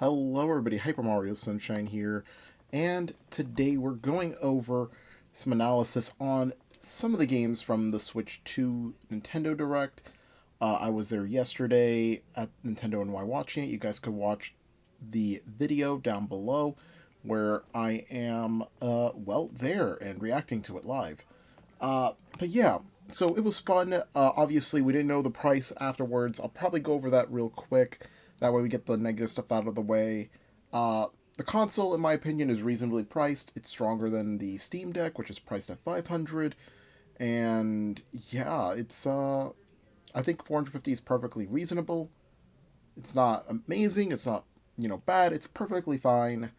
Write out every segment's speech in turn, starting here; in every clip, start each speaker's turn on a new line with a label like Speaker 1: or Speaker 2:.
Speaker 1: Hello everybody, Hyper Mario Sunshine here, and today we're going over some analysis on some of the games from the Switch 2 Nintendo Direct. I was there yesterday at Nintendo and Why Watching It. You guys could watch the video down below where I am, there and reacting to it live. But yeah, so it was fun. Obviously, we didn't know the price afterwards. I'll probably go over that real quick. That way, we get the negative stuff out of the way. Uh, the console, in my opinion, is reasonably priced. It's stronger than the Steam Deck, which is priced at 500. And yeah, I think 450 is perfectly reasonable. It's not amazing. It's not bad. It's perfectly fine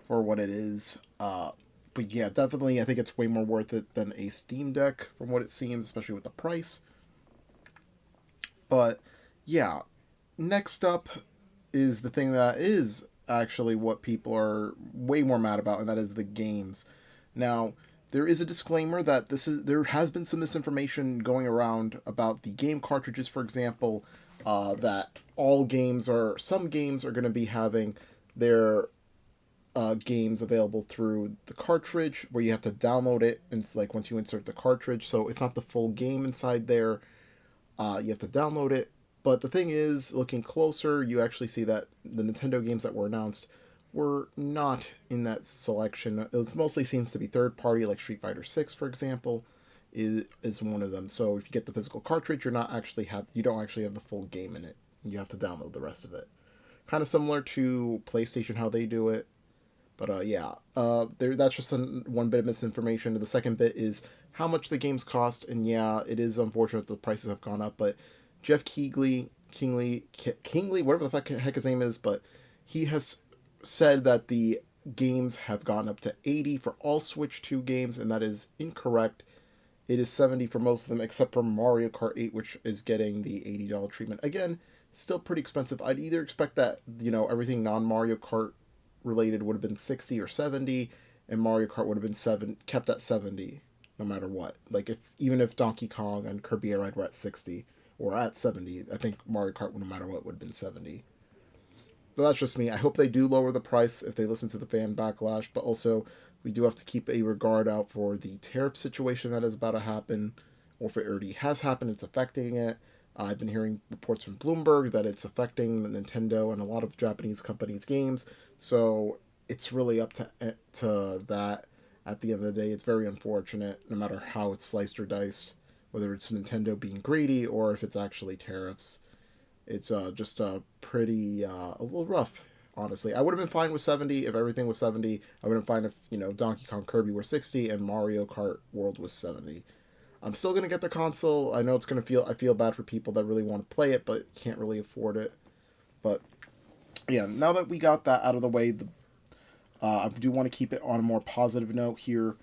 Speaker 1: for what it is. But yeah, definitely, I think it's way more worth it than a Steam Deck from what it seems, especially with the price. But yeah, next up is the thing that is actually what people are way more mad about, and that is the games. Now, there is a disclaimer that there has been some misinformation going around about the game cartridges, for example, that some games are going to be having their games available through the cartridge where you have to download it and it's like once you insert the cartridge, so it's not the full game inside there. You have to download it. But the thing is, looking closer, you actually see that the Nintendo games that were announced were not in that selection. It was mostly seems to be third party, like Street Fighter 6, for example, is one of them. So if you get the physical cartridge, you don't actually have the full game in it. You have to download the rest of it. Kind of similar to PlayStation how they do it. But yeah, that's just one bit of misinformation. The second bit is how much the games cost, and yeah, it is unfortunate the prices have gone up. But Jeff Kingley, whatever the heck his name is, but he has said that the games have gone up to 80 for all Switch 2 games, and that is incorrect. It is 70 for most of them, except for Mario Kart 8, which is getting the $80 treatment. Again, still pretty expensive. I'd either expect that, everything non Mario Kart related would have been 60 or 70, and Mario Kart would have been kept at 70 no matter what. Like if Donkey Kong and Kirby Air Ride were at 60 or at 70, I think Mario Kart no matter what would have been 70. But that's just me. I hope they do lower the price if they listen to the fan backlash, but also we do have to keep a regard out for the tariff situation that is about to happen, or if it already has happened, it's affecting it. I've been hearing reports from Bloomberg that it's affecting Nintendo and a lot of Japanese companies' games. So it's really up to that. At the end of the day, it's very unfortunate, no matter how it's sliced or diced, whether it's Nintendo being greedy or if it's actually tariffs. It's just a little rough, honestly. I would have been fine with 70 if everything was 70. I would have been fine if Donkey Kong Kirby were 60 and Mario Kart World was 70. I'm still gonna get the console. I know I feel bad for people that really want to play it but can't really afford it. But yeah, now that we got that out of the way, I do want to keep it on a more positive note here.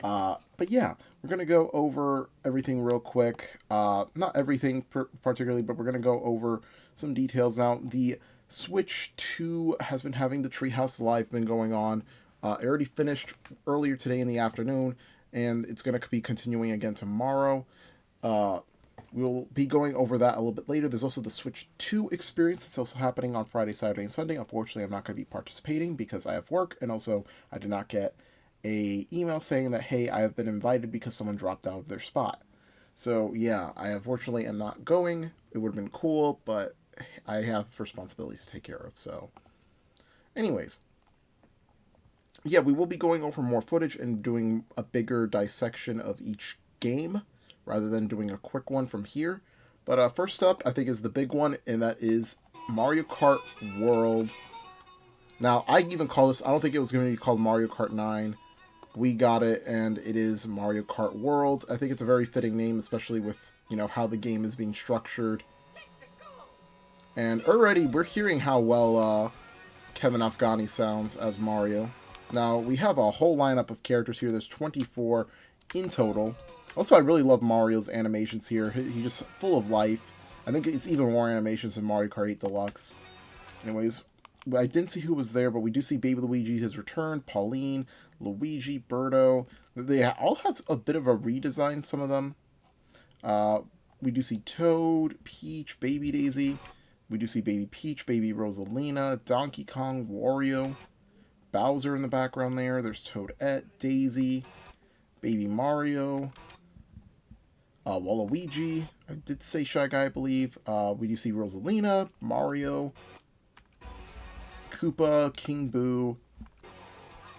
Speaker 1: But yeah, we're gonna go over everything real quick. Not everything particularly, but we're gonna go over some details now. The Switch 2 has been having the Treehouse Live been going on. It already finished earlier today in the afternoon, and it's going to be continuing again tomorrow. Uh, we'll be going over that a little bit later. There's also the Switch 2 experience that's also happening on Friday, Saturday, and Sunday. Unfortunately, I'm not going to be participating because I have work, and also I did not get a email saying that, hey, I have been invited because someone dropped out of their spot. So yeah, I unfortunately am not going. It would have been cool, but I have responsibilities to take care of. So anyways, yeah, we will be going over more footage and doing a bigger dissection of each game rather than doing a quick one from here. But first up, I think, is the big one, and that is Mario Kart World. Now, I even call this, I don't think it was going to be called Mario Kart 9. We got it, and it is Mario Kart World. I think it's a very fitting name, especially with, how the game is being structured. And already, we're hearing how well Kevin Afghani sounds as Mario. Now, we have a whole lineup of characters here. There's 24 in total. Also, I really love Mario's animations here. He's just full of life. I think it's even more animations than Mario Kart 8 Deluxe. Anyways, I didn't see who was there, but we do see Baby Luigi has returned, Pauline, Luigi, Birdo. They all have a bit of a redesign, some of them. We do see Toad, Peach, Baby Daisy. We do see Baby Peach, Baby Rosalina, Donkey Kong, Wario, Bowser in the background there. There's Toadette, Daisy, Baby Mario, Waluigi. I did say Shy Guy, I believe. We do see Rosalina, Mario, Koopa, King Boo,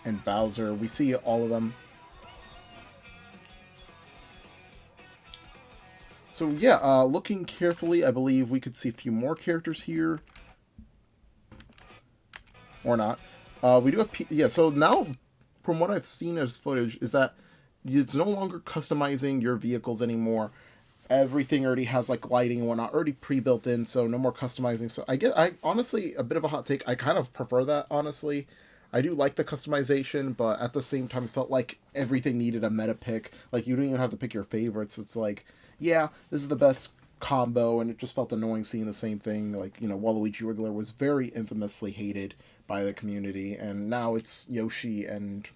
Speaker 1: and Bowser. We see all of them. So yeah, looking carefully, I believe we could see a few more characters here. Or not. We do have... Yeah, so now, from what I've seen as footage, is that it's no longer customizing your vehicles anymore. Everything already has like lighting and whatnot already pre-built in, so no more customizing. So I honestly, a bit of a hot take, I kind of prefer that, honestly. I do like the customization, but at the same time, it felt like everything needed a meta pick. Like, you don't even have to pick your favorites. It's like, yeah, this is the best combo, and it just felt annoying seeing the same thing. Like, you know, Waluigi Wiggler was very infamously hated by the community, and now it's Yoshi and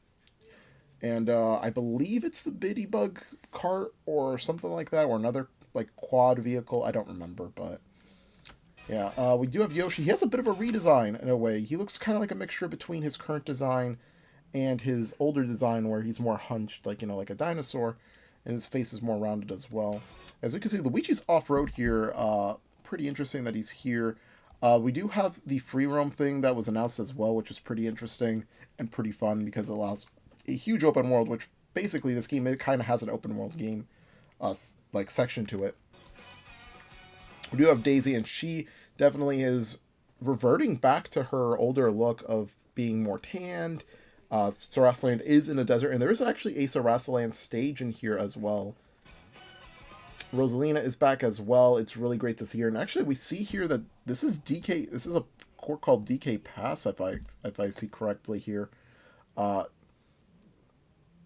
Speaker 1: I believe it's the Bitty Bug cart or something like that, or another like quad vehicle. I don't remember, but yeah, we do have Yoshi. He has a bit of a redesign in a way. He looks kind of like a mixture between his current design and his older design, where he's more hunched, like, you know, like a dinosaur, and his face is more rounded as well. As we can see, Luigi's off road here. Pretty interesting that he's here. We do have the free roam thing that was announced as well, which is pretty interesting and pretty fun because it allows a huge open world, which basically this game, it kind of has an open world game like section to it. We do have Daisy, and she definitely is reverting back to her older look of being more tanned. Sarasaland is in a desert, and there is actually a Sarasaland stage in here as well. Rosalina is back as well. It's really great to see her. And actually, we see here that this is DK. This is a court called DK Pass, if I see correctly here.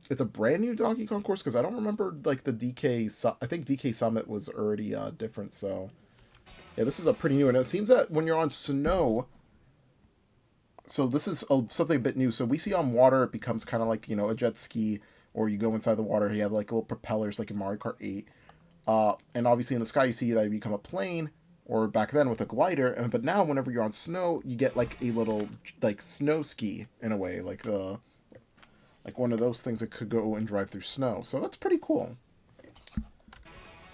Speaker 1: It's a brand new Donkey Kong course because I don't remember like the DK. I think DK Summit was already different. So yeah, this is a pretty new. And it seems that when you're on snow, so this is something a bit new. So we see on water, it becomes kind of like, you know, a jet ski, or you go inside the water, you have like little propellers like in Mario Kart 8. And obviously in the sky, you see that you become a plane, or back then with a glider. But now, whenever you're on snow, you get like a little like snow ski in a way, like one of those things that could go and drive through snow. So that's pretty cool.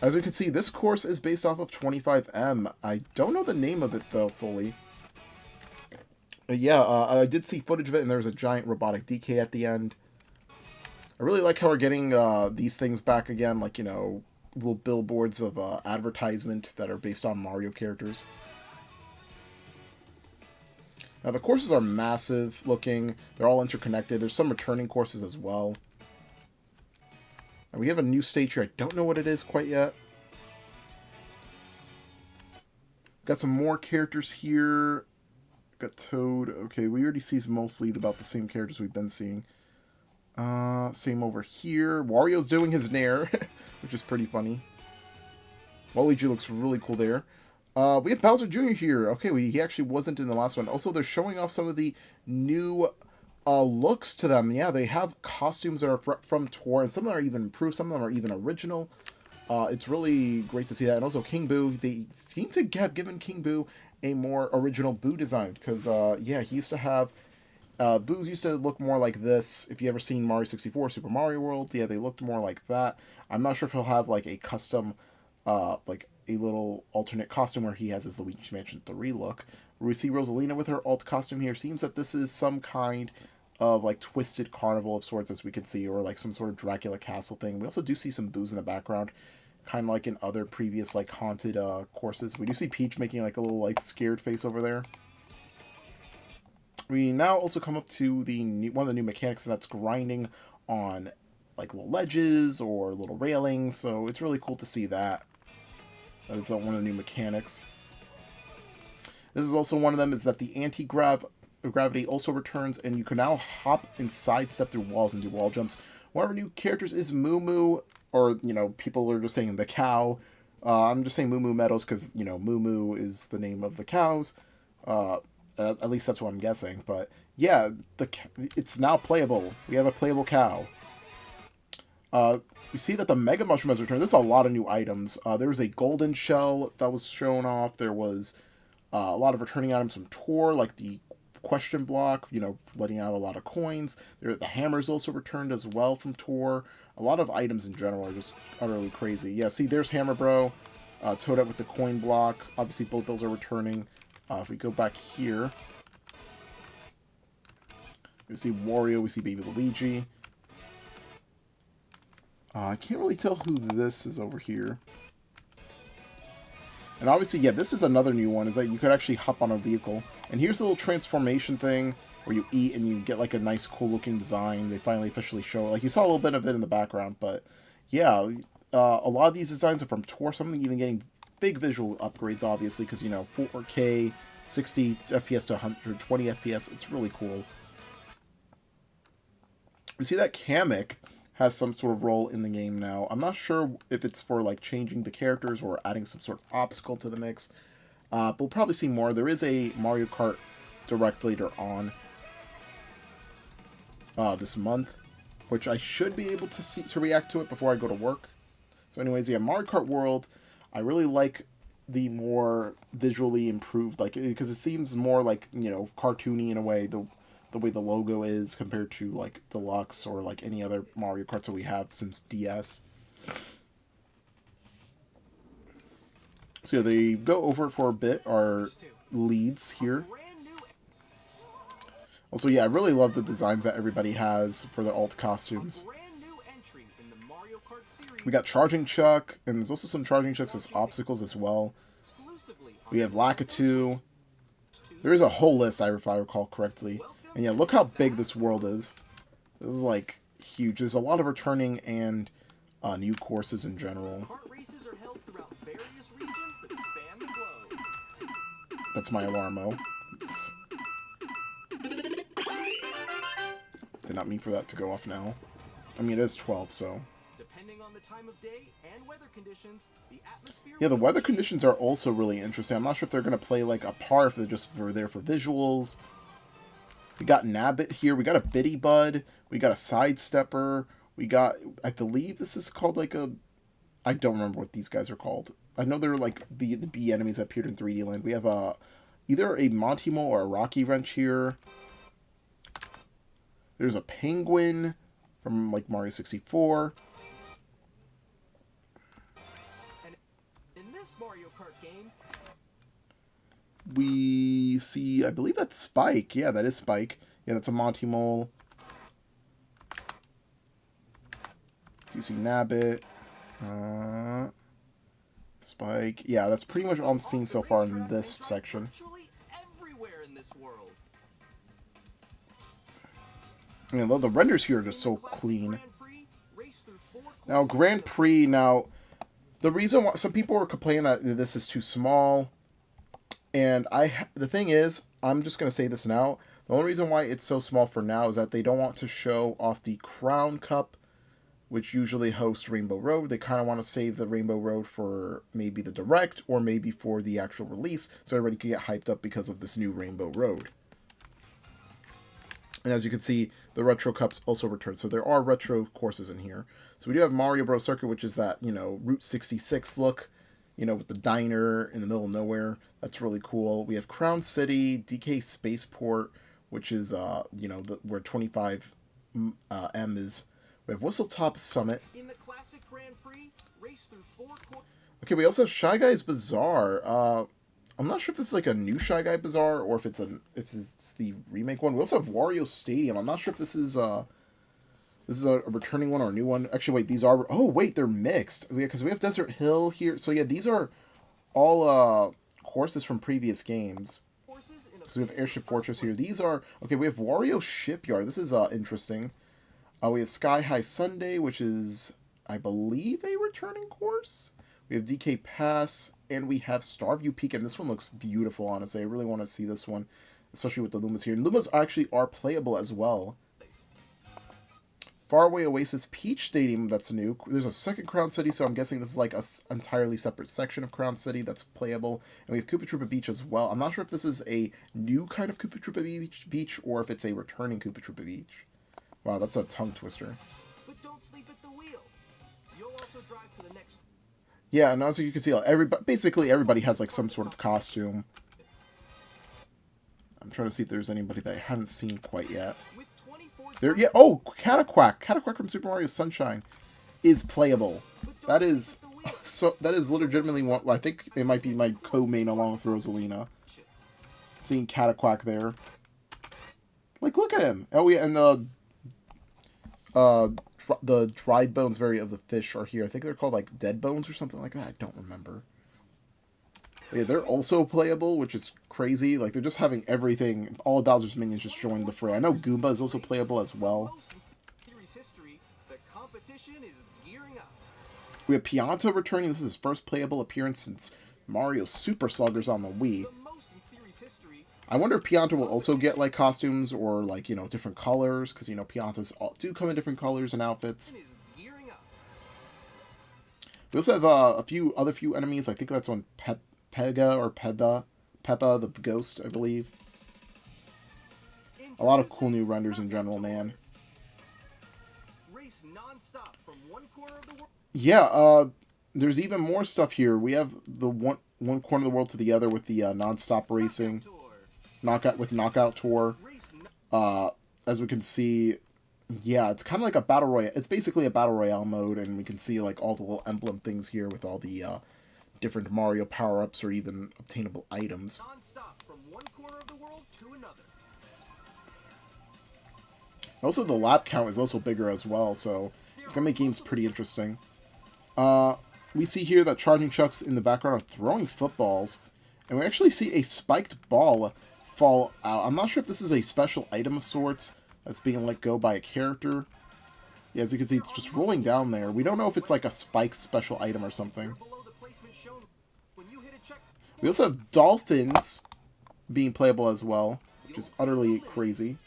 Speaker 1: As you can see, this course is based off of 25M. I don't know the name of it though fully. Yeah, I did see footage of it, and there's a giant robotic DK at the end. I really like how we're getting these things back again, like, you know, little billboards of advertisement that are based on Mario characters. Now, the courses are massive looking. They're all interconnected. There's some returning courses as well. And we have a new stage here. I don't know what it is quite yet. Got some more characters here. Got Toad. Okay, we already see mostly about the same characters we've been seeing. Same over here. Wario's doing his nair, which is pretty funny. Waluigi looks really cool there. We have Bowser Jr. here. Okay, he actually wasn't in the last one. Also, they're showing off some of the new looks to them. Yeah, they have costumes that are from tour, and some of them are even improved. Some of them are even original. It's really great to see that. And also King Boo. They seem to have given King Boo a more original Boo design. Because, yeah, he used to have... Boos used to look more like this. If you ever seen Mario 64, Super Mario World, yeah, they looked more like that. I'm not sure if he'll have like a custom, like a little alternate costume where he has his Luigi's Mansion 3 look. We see Rosalina with her alt costume here. Seems that this is some kind of like twisted carnival of sorts, as we can see, or like some sort of Dracula castle thing. We also do see some Boos in the background, kind of like in other previous like haunted courses. We do see Peach making like a little like scared face over there. We now also come up to one of the new mechanics, and that's grinding on like little ledges or little railings. So it's really cool to see that. That is one of the new mechanics. This is also one of them, is that the anti-gravity also returns, and you can now hop and sidestep through walls and do wall jumps. One of our new characters is Moo Moo, or, you know, people are just saying the cow. I'm just saying Moo Moo Meadows because, you know, Moo Moo is the name of the cows. At least that's what I'm guessing. But yeah, it's now playable. We have a playable cow. We see that the Mega Mushroom has returned. There's a lot of new items. There was a golden shell that was shown off. There was A lot of returning items from Tour, like the question block, you know, letting out a lot of coins. The hammer's also returned as well from Tour. A lot of items in general are just utterly crazy. Yeah, see, there's Hammer Bro. Toadette with the coin block. Obviously, bullet bills are returning. If we go back here, we see Wario, we see Baby Luigi. I can't really tell who this is over here. And obviously, yeah, this is another new one, is that you could actually hop on a vehicle. And here's the little transformation thing, where you eat and you get like a nice, cool-looking design. They finally officially show it. Like, you saw a little bit of it in the background, but yeah, a lot of these designs are from Tour. Some of them even getting big visual upgrades, obviously, because, you know, 4K, 60 FPS to 120 FPS. It's really cool. We see that Kamek has some sort of role in the game now. I'm not sure if it's for like changing the characters or adding some sort of obstacle to the mix. But we'll probably see more. There is a Mario Kart Direct later on this month, which I should be able to react to it before I go to work. So anyways, yeah, Mario Kart World, I really like the more visually improved, like, because it seems more like, you know, cartoony in a way, the way the logo is compared to like Deluxe or like any other Mario Karts that we have since DS. So yeah, they go over it for a bit, our leads here. Also, yeah, I really love the designs that everybody has for the alt costumes. We got Charging Chuck, and there's also some Charging Chucks as obstacles as well. We have Lakitu. There is a whole list, if I recall correctly. And yeah, look how big this world is. This is like huge. There's a lot of returning and new courses in general. That's my Alarmo. Did not mean for that to go off now. I mean, it is 12, so. Depending on the time of day and weather conditions, the atmosphere. Yeah, the weather conditions are also really interesting. I'm not sure if they're going to play like a part, if they're just there for visuals. We got Nabbit here. We got a Bitty Bud. We got a Sidestepper. We got, I believe this is called like a, I don't remember what these guys are called. I know they're like the bee enemies that appeared in 3D Land. We have either a Monty Mole or a Rocky Wrench here. There's a Penguin from like Mario 64. And in this Mario Kart game, we see, I believe that's Spike. Yeah, that is Spike. Yeah, that's a Monty Mole. Do you see Nabbit? Spike. Yeah, that's pretty much all I'm seeing so far in this section. I mean, the renders here are just so clean. Now, Grand Prix, the reason why some people were complaining that this is too small, and the thing is, I'm just going to say this now, the only reason why it's so small for now is that they don't want to show off the Crown Cup, which usually hosts Rainbow Road. They kind of want to save the Rainbow Road for maybe the Direct, or maybe for the actual release, so everybody can get hyped up because of this new Rainbow Road. And as you can see, the Retro Cups also return. So there are retro courses in here. So we do have Mario Bros. Circuit, which is that, you know, Route 66 look, you know, with the diner in the middle of nowhere. That's really cool. We have Crown City, DK Spaceport, which is, you know, where 25 M is. We have Whistletop Summit. In the classic Grand Prix, race through 4 Okay, we also have Shy Guys Bazaar. I'm not sure if this is like a new Shy Guy Bazaar or if it's the remake one. We also have Wario Stadium. I'm not sure if this is a returning one or a new one. Actually, wait, these are, oh wait, they're mixed. Because we have Desert Hill here. So yeah, these are all courses from previous games. So we have Airship Fortress here. These are, okay, we have Wario Shipyard. This is interesting. We have Sky High Sunday, which is, I believe, a returning course. We have DK Pass, and we have Starview Peak, and this one looks beautiful, honestly. I really want to see this one, especially with the Lumas here. And Lumas actually are playable as well. Faraway Oasis Peach Stadium, that's new. There's a second Crown City, so I'm guessing this is like an entirely separate section of Crown City that's playable. And we have Koopa Troopa Beach as well. I'm not sure if this is a new kind of Koopa Troopa Beach or if it's a returning Koopa Troopa Beach. Wow, that's a tongue twister. But don't sleep at the wheel. You'll also drive to the next. Yeah, and as you can see, basically everybody has like some sort of costume. I'm trying to see if there's anybody that I haven't seen quite yet. There, yeah. Oh, Cataquack. Cataquack from Super Mario Sunshine is playable. That is that is legitimately one. I think it might be my co-main along with Rosalina. Seeing Cataquack there. Like, look at him. Oh yeah, and the dried bones of the fish are here. I think they're called like dead bones or something like that. I don't remember. Yeah, they're also playable, which is crazy. Like, they're just having everything. All of Bowser's minions just joined the fray. I know Goomba is also playable as well. We have Pianta returning. This is his first playable appearance since Mario Super Sluggers on the Wii. I wonder if Pianta will also get, like, costumes or, like, you know, different colors. Because, you know, Piantas do come in different colors and outfits. We also have a few enemies. I think that's on Peppa the ghost, I believe. A lot of cool new renders in general, man. Yeah, there's even more stuff here. We have the one corner of the world to the other with the non-stop racing, knockout tour. As we can see, yeah, it's kind of like a battle royale. It's basically a battle royale mode, and we can see like all the little emblem things here with all the different Mario power-ups or even obtainable items. From one corner of the world to another. Also, the lap count is also bigger as well, so it's going to make games pretty interesting. We see here that Charging Chuck's in the background are throwing footballs, and we actually see a spiked ball fall out. I'm not sure if this is a special item of sorts that's being let go by a character. Yeah, as you can see, it's just rolling down there. We don't know if it's like a spike special item or something. We also have dolphins being playable as well, which is utterly crazy.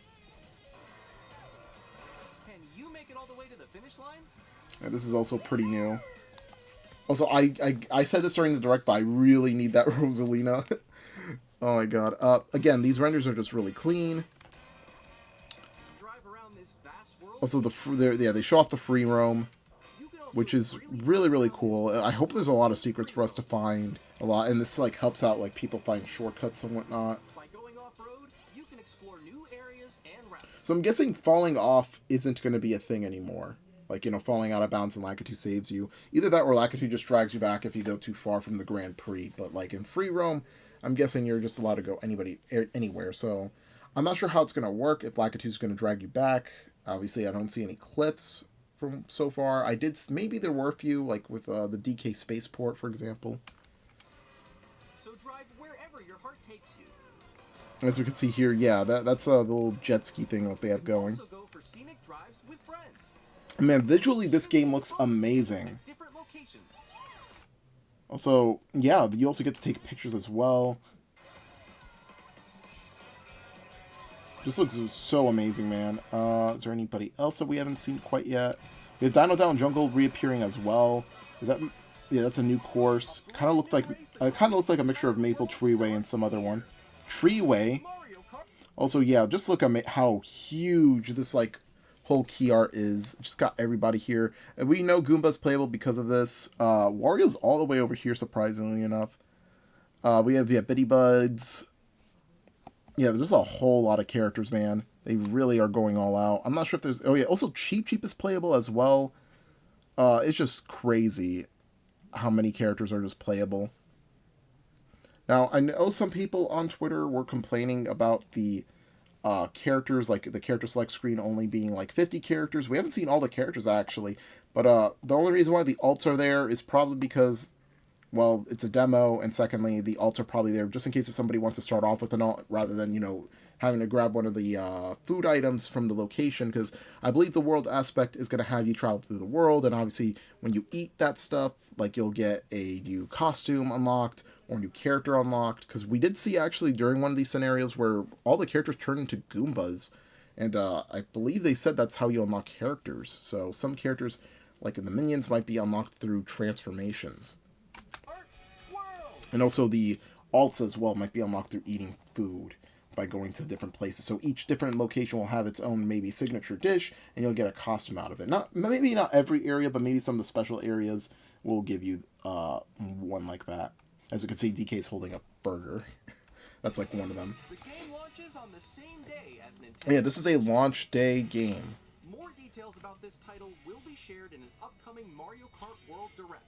Speaker 1: And this is also pretty new. Also, I said this during the direct, but I really need that Rosalina. Oh my god. Again, these renders are just really clean. Also, they show off the free roam, which is really, really cool. I hope there's a lot of secrets for us to find. A lot, and this like helps out like people find shortcuts and whatnot. So I'm guessing falling off isn't going to be a thing anymore. Like, you know, falling out of bounds and Lakitu saves you. Either that or Lakitu just drags you back if you go too far from the Grand Prix. But like in free roam, I'm guessing you're just allowed to go anywhere. So I'm not sure how it's going to work if Lakitu's going to drag you back. Obviously, I don't see any cliffs from so far. Maybe there were a few, like with the DK Spaceport, for example. So drive wherever your heart takes you. As we can see here, yeah, that's the little jet ski thing that they have going. Also go for scenic drives with friends. Man, visually this game looks amazing. Also, yeah, you also get to take pictures as well. This looks so amazing, man. Is there anybody else that we haven't seen quite yet? We have Dino Down Jungle reappearing as well. Is that? Yeah, that's a new course. Kind of looked like a mixture of Maple Treeway and some other one. Treeway. Also, yeah, just look at how huge this like whole key art is. Just got everybody here, and we know Goomba's playable because of this. Wario's all the way over here, surprisingly enough. We have Bitty Buds. Yeah, there's a whole lot of characters, man. They really are going all out. I'm not sure if there's... Oh, yeah, also Cheep Cheep is playable as well. It's just crazy how many characters are just playable. Now, I know some people on Twitter were complaining about the characters, like the character select screen only being like 50 characters. We haven't seen all the characters, actually. But the only reason why the alts are there is probably because... well, it's a demo, and secondly, the alts are probably there just in case if somebody wants to start off with an alt, rather than, you know, having to grab one of the food items from the location, because I believe the world aspect is going to have you travel through the world, and obviously, when you eat that stuff, like, you'll get a new costume unlocked, or a new character unlocked, because we did see, actually, during one of these scenarios where all the characters turn into Goombas, and I believe they said that's how you unlock characters, so some characters, like in the Minions, might be unlocked through transformations. And also the alts as well might be unlocked through eating food by going to different places. So each different location will have its own maybe signature dish, and you'll get a costume out of it. Maybe not every area, but maybe some of the special areas will give you one like that. As you can see, DK's holding a burger. That's like one of them. The game launches
Speaker 2: the same day as
Speaker 1: Yeah,
Speaker 2: Nintendo
Speaker 1: this is a
Speaker 2: Switch 2.
Speaker 1: launch day game.
Speaker 2: More details about this title will be shared in an upcoming Mario Kart World Direct.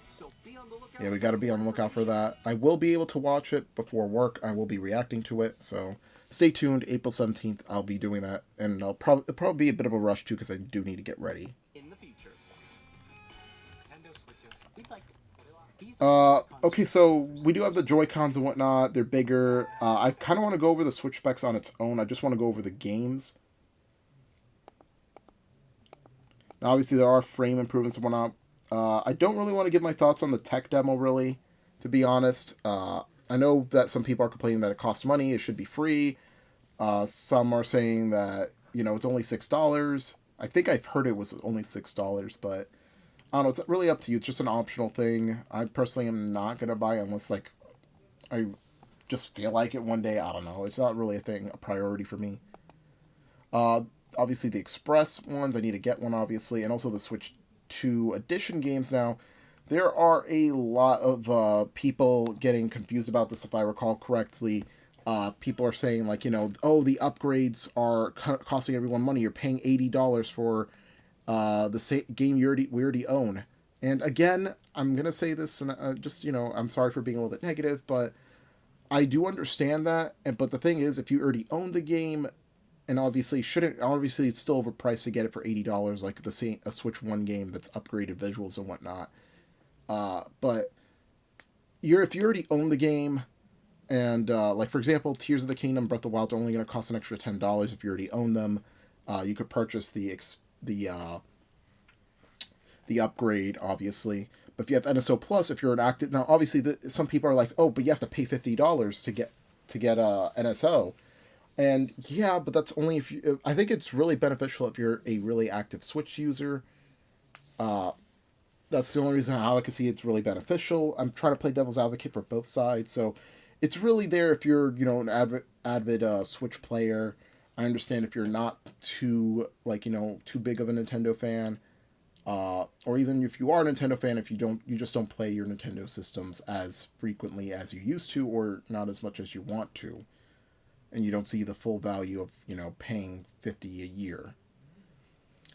Speaker 2: So be on the lookout
Speaker 1: Yeah, we
Speaker 2: for
Speaker 1: got to be
Speaker 2: more
Speaker 1: on the lookout for
Speaker 2: information.
Speaker 1: that. I will be able to watch it before work. I will be reacting to it, so stay tuned. April 17th, I'll be doing that, and it'll probably be a bit of a rush too because I do need to get ready.
Speaker 2: In the future. Nintendo Switch 2. We'd like these are the Joy-Con
Speaker 1: Okay, so we do have the
Speaker 2: controllers.
Speaker 1: Joy Cons and whatnot. They're bigger. I kind of want to go over the Switch specs on its own. I just want to go over the games. Now, obviously, there are frame improvements and whatnot. I don't really want to give my thoughts on the tech demo, really, to be honest. I know that some people are complaining that it costs money. It should be free. Some are saying that it's only $6. I think I've heard it was only $6, but I don't know. It's really up to you. It's just an optional thing. I personally am not gonna buy it unless like I just feel like it one day. I don't know. It's not really a priority for me. Uh, Obviously the Express ones, I need to get one, obviously, and also the Switch 2 Edition games now. There are a lot of people getting confused about this, if I recall correctly. People are saying, like, oh, the upgrades are costing everyone money. You're paying $80 for the game we already own. And again, I'm going to say this, and just, I'm sorry for being a little bit negative, but I do understand that. But the thing is, if you already own the game, and obviously it's still overpriced to get it for $80, like a Switch One game that's upgraded visuals and whatnot. But if you already own the game, and like for example, Tears of the Kingdom, Breath of the Wild are only going to cost an extra $10 if you already own them. You could purchase the upgrade, obviously. But if you have NSO Plus, if you're an active now, obviously some people are like, oh, but you have to pay $50 to get NSO. And yeah, but that's only if you. I think it's really beneficial if you're a really active Switch user. That's the only reason how I can see it's really beneficial. I'm trying to play devil's advocate for both sides, so it's really there if you're an avid Switch player. I understand if you're not too big of a Nintendo fan, or even if you are a Nintendo fan, if you just don't play your Nintendo systems as frequently as you used to, or not as much as you want to, and you don't see the full value of paying 50 a year.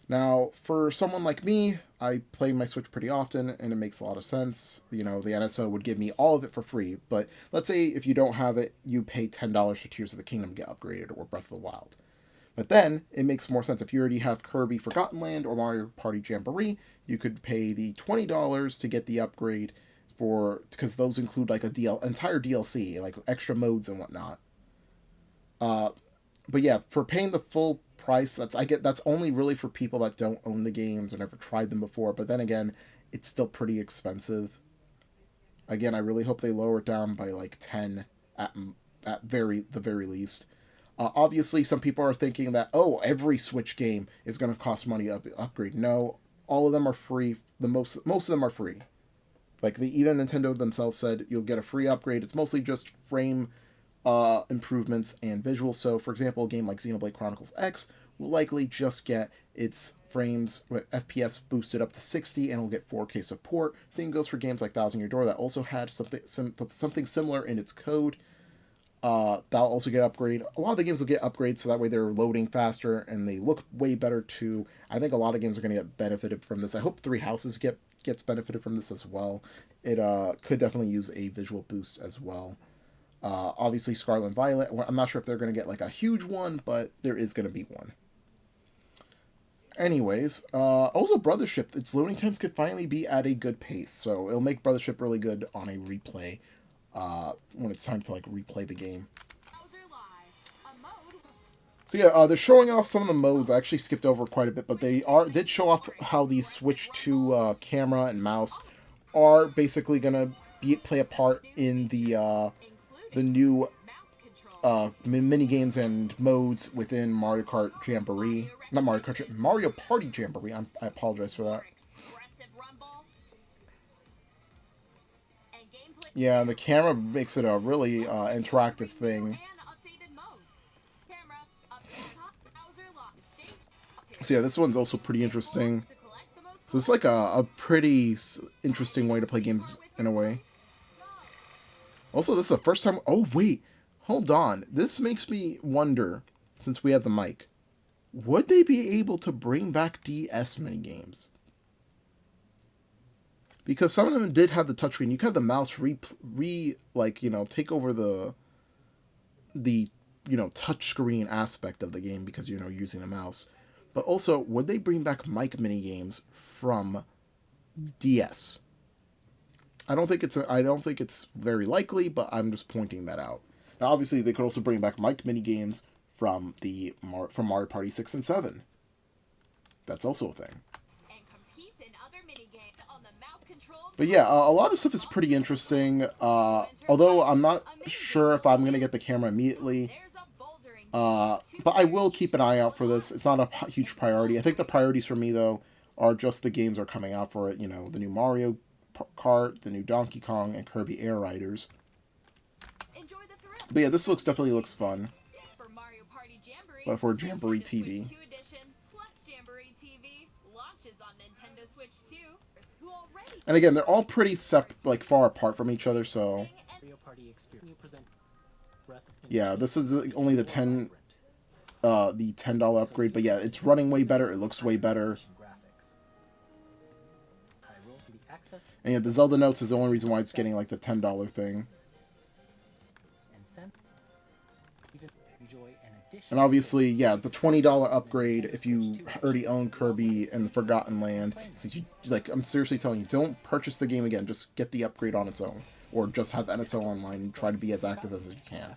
Speaker 1: Now, for someone like me, I play my Switch pretty often, and it makes a lot of sense. The NSO would give me all of it for free, but let's say if you don't have it, you pay $10 for Tears of the Kingdom to get upgraded, or Breath of the Wild. But then it makes more sense if you already have Kirby Forgotten Land or Mario Party Jamboree, you could pay the $20 to get the upgrade because those include like entire DLC, like extra modes and whatnot. But yeah, for paying the full price, that's only really for people that don't own the games or never tried them before. But then again, it's still pretty expensive. Again, I really hope they lower it down by like 10 at the very least. Obviously, some people are thinking that every Switch game is going to cost money to upgrade. No, all of them are free. Most of them are free. Like even Nintendo themselves said, you'll get a free upgrade. It's mostly just frame improvements and visuals. So, for example, a game like Xenoblade Chronicles X will likely just get its frames FPS boosted up to 60, and will get 4K support. Same goes for games like Thousand Year Door that also had something similar in its code. That'll also get upgrade. A lot of the games will get upgrades, so that way they're loading faster and they look way better too. I think a lot of games are going to get benefited from this. I hope Three Houses gets benefited from this as well. It could definitely use a visual boost as well. Obviously, Scarlet and Violet. I'm not sure if they're going to get like a huge one, but there is going to be one. Anyways, also Brothership. Its loading times could finally be at a good pace, so it'll make Brothership really good on a replay when it's time to like replay the game. So yeah, they're showing off some of the modes. I actually skipped over quite a bit, but did show off how the Switch 2 camera and mouse are basically gonna play a part in the new mini games and modes within Mario Kart Jamboree. Not Mario Kart, Mario Party Jamboree. I apologize for that. Yeah, the camera makes it a really interactive thing. So yeah, this one's also pretty interesting. So it's like a pretty interesting way to play games in a way. Also, this is the first time. Oh wait, hold on. This makes me wonder, since we have the mic, would they be able to bring back DS minigames? Because some of them did have the touchscreen. You could have the mouse take over the touchscreen aspect of the game because using the mouse. But also, would they bring back mic minigames from DS? I don't think it's very likely, but I'm just pointing that out. Now, obviously, they could also bring back mic minigames from Mario Party 6 and 7. That's also a thing. But yeah, a lot of stuff is pretty interesting. Although I'm not sure if I'm going to get the camera immediately. But I will keep an eye out for this. It's not a huge priority. I think the priorities for me, though, are just the games that are coming out for it. The new Mario Kart, the new Donkey Kong, and Kirby Air Riders. But yeah, this definitely looks fun. But for Jamboree TV. And again, they're all pretty far apart from each other, so yeah, this is only the $10 upgrade, but yeah, it's running way better, it looks way better. And yeah, the Zelda Notes is the only reason why it's getting like the $10 thing. And obviously, yeah, the $20 upgrade if you already own Kirby and the Forgotten Land. Since you I'm seriously telling you, don't purchase the game again. Just get the upgrade on its own, or just have NSO online and try to be as active as you can.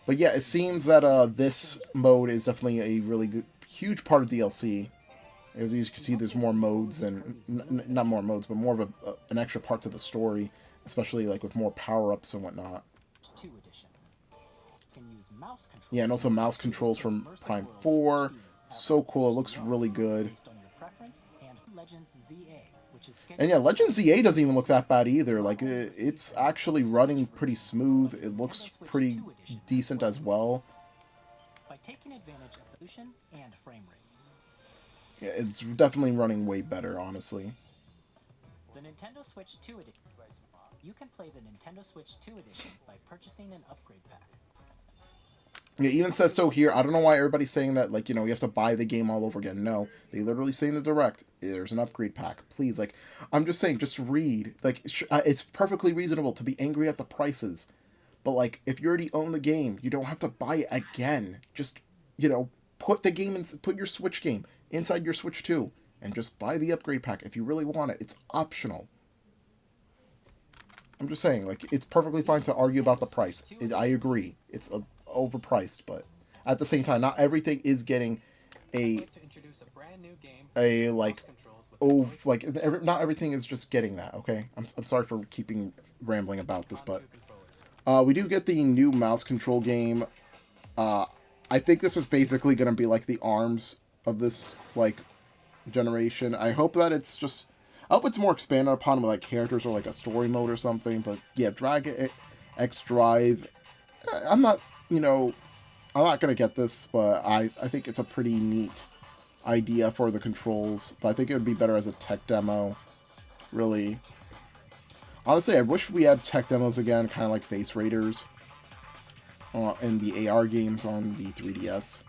Speaker 1: But yeah, it seems that this mode is definitely a really good, huge part of DLC. As you can see, there's more modes and not more modes, but more of an extra part to the story, especially like with more power-ups and whatnot. Yeah, and also mouse controls from Prime 4. So cool, it looks really good. And yeah, Legends ZA doesn't even look that bad either. Like, it's actually running pretty smooth. It looks pretty decent as well. Yeah, it's definitely running way better, honestly. The Nintendo Switch 2 Edition. You can play the Nintendo Switch 2 Edition by purchasing an upgrade pack. It even says so here. I don't know why everybody's saying that, like, you have to buy the game all over again. No, they literally say in the Direct, there's an upgrade pack. Please, like, I'm just saying, just read. Like, it's perfectly reasonable to be angry at the prices. But, like, if you already own the game, you don't have to buy it again. Just, put the game in, put your Switch game inside your Switch 2, and just buy the upgrade pack if you really want it. It's optional. I'm just saying, like, it's perfectly fine to argue about the price. I agree. It's overpriced, but at the same time, not everything is getting not everything is just getting that. Okay, I'm sorry for keeping rambling about this, but we do get the new mouse control game. I think this is basically going to be like the ARMS of this generation. I hope that it's more expanded upon with characters or a story mode or something. But yeah, Dragon X Drive. I'm not going to get this, but I think it's a pretty neat idea for the controls. But I think it would be better as a tech demo, really. Honestly, I wish we had tech demos again, kind of like Face Raiders in the AR games on the 3DS.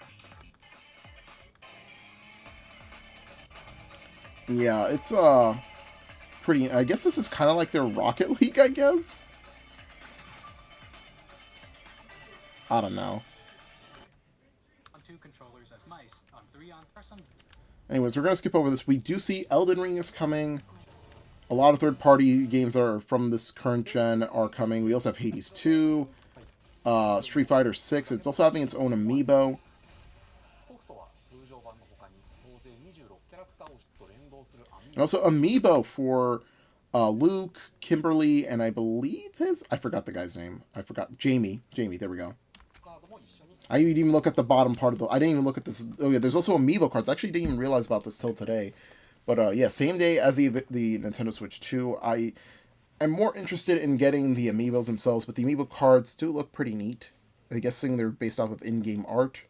Speaker 1: Yeah, it's pretty... I guess this is kind of like their Rocket League, I guess? I don't know. Anyways, we're going to skip over this. We do see Elden Ring is coming. A lot of third-party games that are from this current gen are coming. We also have Hades 2, Street Fighter 6. It's also having its own amiibo. And also amiibo for Luke, Kimberly, and I believe I forgot the guy's name. I forgot. Jamie. Jamie, there we go. I didn't even look at the bottom part of I didn't even look at this. Oh yeah, there's also amiibo cards. I actually didn't even realize about this till today. But yeah, same day as the Nintendo Switch 2. I am more interested in getting the amiibos themselves, but the amiibo cards do look pretty neat. I'm guessing they're based off of in-game art.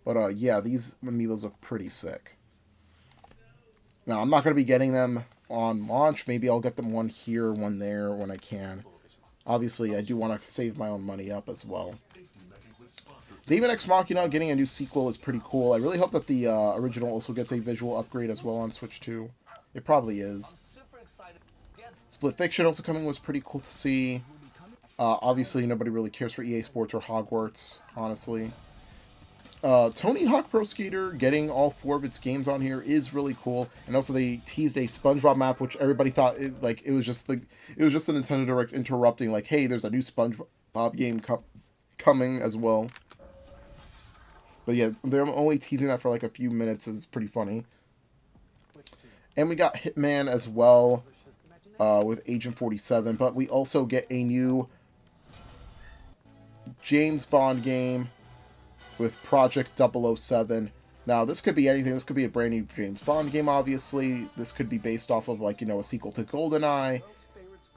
Speaker 1: But yeah, these amiibos look pretty sick. Now, I'm not going to be getting them on launch. Maybe I'll get them one here, one there, when I can. Obviously, I do want to save my own money up as well. Daemon X Machina getting a new sequel is pretty cool. I really hope that the original also gets a visual upgrade as well on Switch 2. It probably is. Split Fiction also coming was pretty cool to see. Obviously, nobody really cares for EA Sports or Hogwarts, honestly. Tony Hawk Pro Skater getting all 4 of its games on here is really cool, and also they teased a SpongeBob map, which everybody thought it was just the Nintendo Direct interrupting, like, hey, there's a new SpongeBob game coming as well. But yeah, they're only teasing that for like a few minutes. It's pretty funny. And we got Hitman as well with Agent 47, but we also get a new James Bond game with Project 007. Now, this could be anything. This could be a brand new James Bond game, obviously. This could be based off of, like, a sequel to GoldenEye.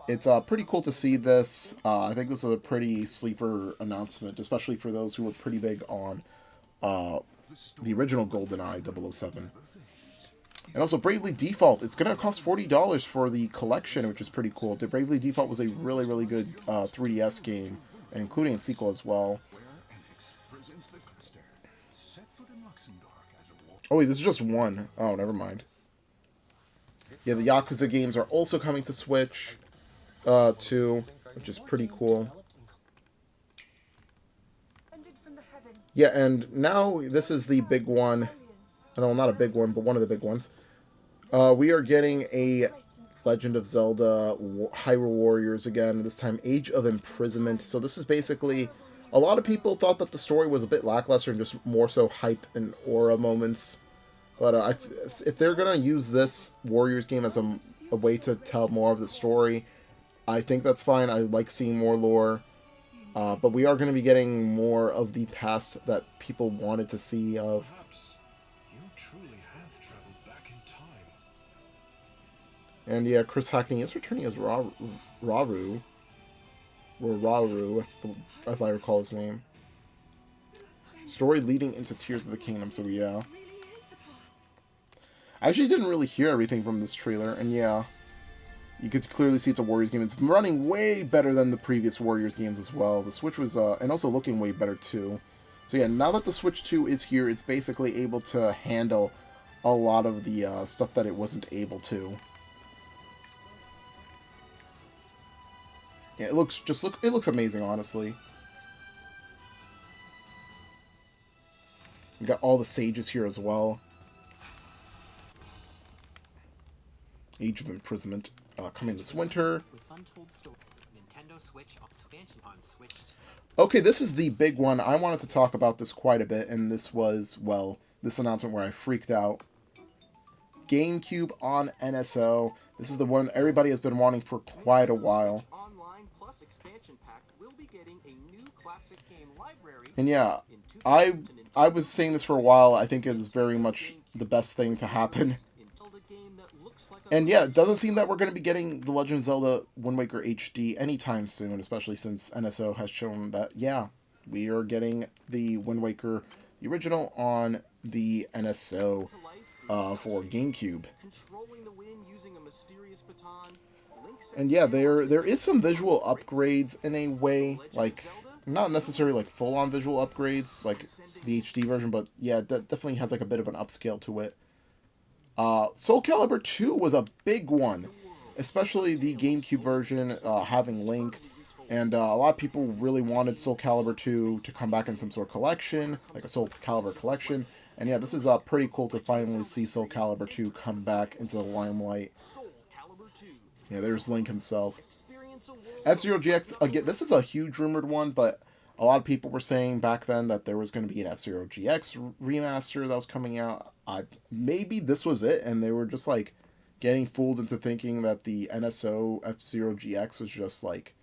Speaker 1: It's pretty cool to see this. I think this is a pretty sleeper announcement, especially for those who were pretty big on the original GoldenEye 007. And also Bravely Default. It's going to cost $40 for the collection, which is pretty cool. The Bravely Default was a really, really good 3DS game, including its sequel as well. Oh wait, this is just one. Oh, never mind. Yeah, the Yakuza games are also coming to Switch, too, which is pretty cool. Yeah, and now this is the big one. No, not a big one, but one of the big ones. We are getting a Legend of Zelda Hyrule Warriors again, this time Age of Imprisonment. So this is basically... A lot of people thought that the story was a bit lackluster and just more so hype and aura moments. But if they're going to use this Warriors game as a way to tell more of the story, I think that's fine. I like seeing more lore. But we are going to be getting more of the past that people wanted to see of.
Speaker 3: You truly have traveled back in time.
Speaker 1: And yeah, Chris Hackney is returning as Rauru. Or Rauru, if I recall his name. Story leading into Tears of the Kingdom, so yeah. I actually didn't really hear everything from this trailer, and yeah. You could clearly see it's a Warriors game. It's running way better than the previous Warriors games as well. The Switch was, and also looking way better too. So yeah, now that the Switch 2 is here, it's basically able to handle a lot of the stuff that it wasn't able to. Yeah, it looks amazing, honestly. We got all the sages here as well. Age of Imprisonment coming this winter. Okay, this is the big one. I wanted to talk about this quite a bit, and this was, well, this announcement where I freaked out. GameCube on NSO. This is the one everybody has been wanting for quite a while. And yeah, I was saying this for a while. I think it's very much the best thing to happen. And yeah, it doesn't seem that we're going to be getting The Legend of Zelda Wind Waker HD anytime soon, especially since NSO has shown that, yeah, we are getting the Wind Waker, the original, on the NSO for GameCube. And yeah, there is some visual upgrades in a way, like, not necessarily like full-on visual upgrades, like the HD version, but yeah, that definitely has like a bit of an upscale to it. Soul Calibur 2 was a big one, especially the GameCube version having Link, and a lot of people really wanted Soul Calibur 2 to come back in some sort of collection, like a Soul Calibur collection, and yeah, this is pretty cool to finally see Soul Calibur 2 come back into the limelight. Yeah, there's Link himself. F-Zero GX, again, this is a huge rumored one, but a lot of people were saying back then that there was going to be an F-Zero GX remaster that was coming out. Maybe this was it, and they were just, like, getting fooled into thinking that the NSO F-Zero GX was just, like,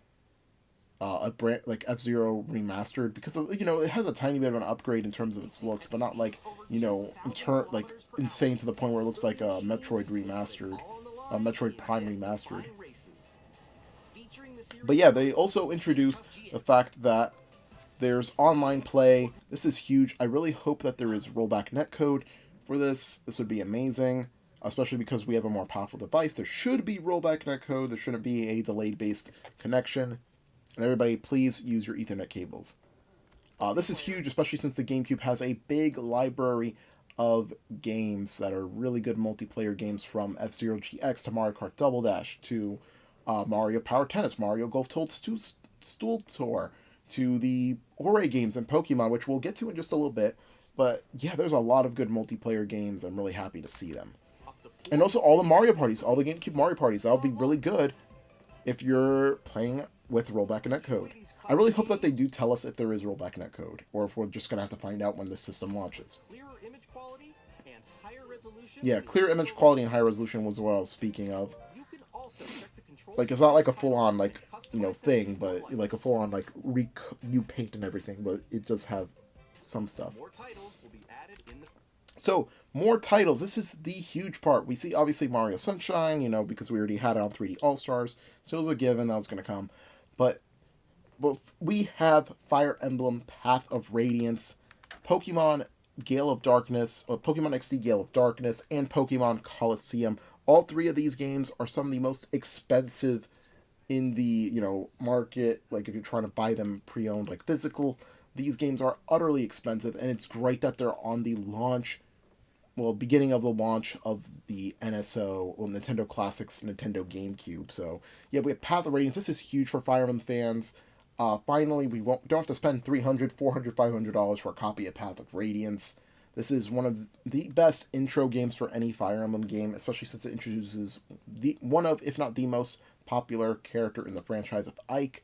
Speaker 1: a brand, like, F-Zero remastered, because, you know, it has a tiny bit of an upgrade in terms of its looks, but not, like, you know, like, insane to the point where it looks like a Metroid remastered, a Metroid Prime remastered. But yeah, they also introduced the fact that there's online play. This is huge. I really hope that there is rollback netcode for this. This would be amazing, especially because we have a more powerful device. There should be rollback netcode. There shouldn't be a delayed based connection. And everybody, please use your Ethernet cables. This is huge, especially since the GameCube has a big library of games that are really good multiplayer games, from F-Zero GX to Mario Kart Double Dash to Mario Power Tennis, Mario Golf Stool Tour, to the Ori games and Pokemon, which we'll get to in just a little bit. But yeah, there's a lot of good multiplayer games. I'm really happy to see them. And also all the Mario parties, all the GameCube Mario parties. That'll be really good if you're playing with rollback netcode. I really hope that they do tell us if there is rollback netcode, or if we're just going to have to find out when the system launches. Yeah, clear image quality and higher resolution was what I was speaking of. Like, it's not like a full-on, like, you know, thing, but like a full-on, like, new paint and everything, but it does have some stuff. So, more titles. This is the huge part. We see, obviously, Mario Sunshine, you know, because we already had it on 3D All-Stars, so it was a given that was going to come. But we have Fire Emblem Path of Radiance, Pokemon Gale of Darkness, or Pokemon XD Gale of Darkness, and Pokemon Colosseum. All three of these games are some of the most expensive in the, you know, market. Like, if you're trying to buy them pre-owned, like physical, these games are utterly expensive, and it's great that they're on the launch, well, beginning of the launch of the NSO, well, Nintendo Classics, Nintendo GameCube. So, yeah, we have Path of Radiance. This is huge for Fire Emblem fans. Finally, we don't have to spend $300, $400, $500 for a copy of Path of Radiance. This is one of the best intro games for any Fire Emblem game, especially since it introduces one of, if not the most popular character in the franchise of Ike.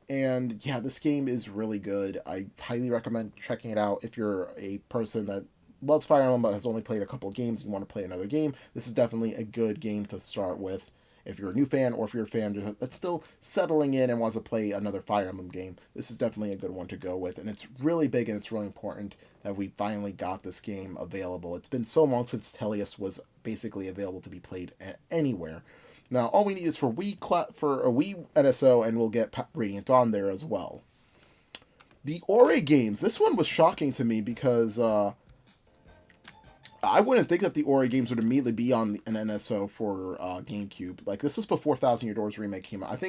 Speaker 1: And yeah, this game is really good. I highly recommend checking it out if you're a person that loves Fire Emblem but has only played a couple games and you want to play another game. This is definitely a good game to start with. If you're a new fan, or if you're a fan that's still settling in and wants to play another Fire Emblem game, this is definitely a good one to go with. And it's really big and it's really important that we finally got this game available. It's been so long since Teleus was basically available to be played anywhere. Now, all we need is for a Wii NSO, and we'll get Radiant on there as well. The Ori games. This one was shocking to me because I wouldn't think that the Ori games would immediately be on an NSO for GameCube. Like, this was before Thousand Year Doors Remake came out.